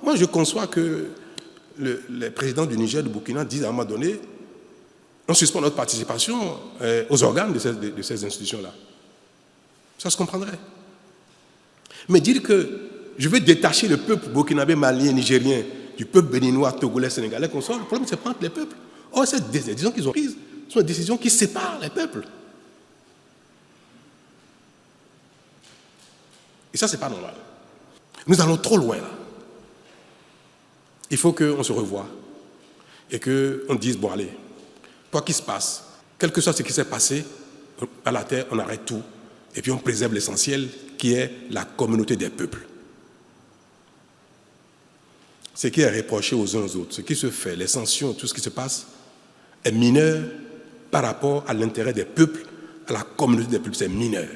Moi, je conçois que les présidents du Niger, du Burkina disent à un moment donné, on suspend notre participation aux organes de ces institutions-là. Ça se comprendrait. Mais dire que je vais détacher le peuple burkinabé, malien, nigérien du peuple béninois, togolais, sénégalais, qu'on soit, le problème, c'est pas entre les peuples. Or, ces décisions qu'ils ont prises sont des décisions qui séparent les peuples. Et ça, c'est pas normal. Nous allons trop loin, là. Il faut qu'on se revoie et qu'on dise, bon, allez, quoi qu'il se passe, quel que soit ce qui s'est passé, à la terre, on arrête tout et puis on préserve l'essentiel qui est la communauté des peuples. Ce qui est reproché aux uns aux autres, ce qui se fait, les sanctions, tout ce qui se passe, est mineur par rapport à l'intérêt des peuples, à la communauté des peuples, c'est mineur.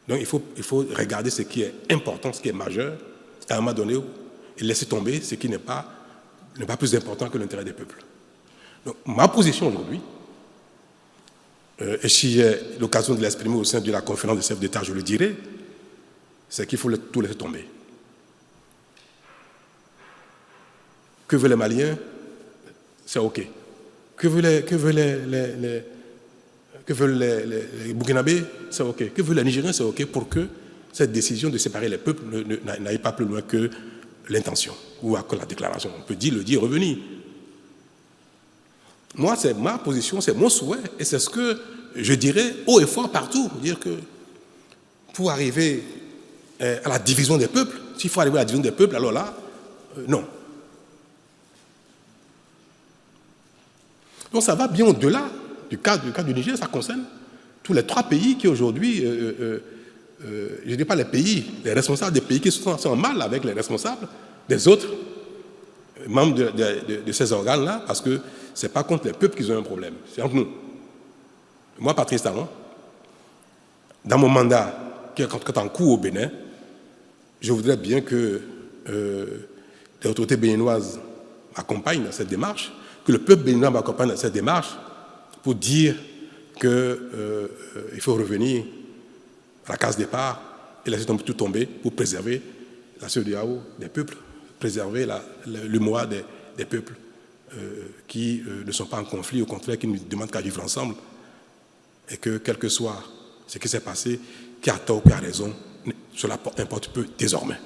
Donc il faut regarder ce qui est important, ce qui est majeur, à un moment donné, et laisser tomber ce qui n'est pas plus important que l'intérêt des peuples. Donc ma position aujourd'hui, et si j'ai l'occasion de l'exprimer au sein de la conférence des chefs d'État, je le dirai, c'est qu'il faut tout laisser tomber. Que veulent les Maliens? C'est OK. Que veulent les Burkinabés? C'est OK. Que veulent les Nigériens? C'est OK pour que cette décision de séparer les peuples n'aille pas plus loin que l'intention ou que la déclaration. On peut le dire, revenir. Moi, c'est ma position, c'est mon souhait et c'est ce que je dirais haut et fort partout. Dire que pour arriver à la division des peuples, s'il faut arriver à la division des peuples, alors là, non. Donc ça va bien au-delà du cas du Niger, ça concerne tous les 3 pays qui aujourd'hui, je ne dis pas les pays, les responsables des pays qui sont en mal avec les responsables des autres membres de ces organes-là, parce que ce n'est pas contre les peuples qu'ils ont un problème, c'est entre nous. Moi, Patrice Talon, dans mon mandat qui est en cours au Bénin, je voudrais bien que les autorités béninoises m'accompagnent dans cette démarche, que le peuple béninois m'accompagne dans cette démarche pour dire qu'il faut revenir à la case départ et laisser tout tomber pour préserver la CEDEAO des peuples, préserver l'UMOA des peuples qui ne sont pas en conflit, au contraire, qui nous demandent qu'à vivre ensemble et que, quel que soit ce qui s'est passé, qui a tort ou qui a raison, cela importe peu désormais.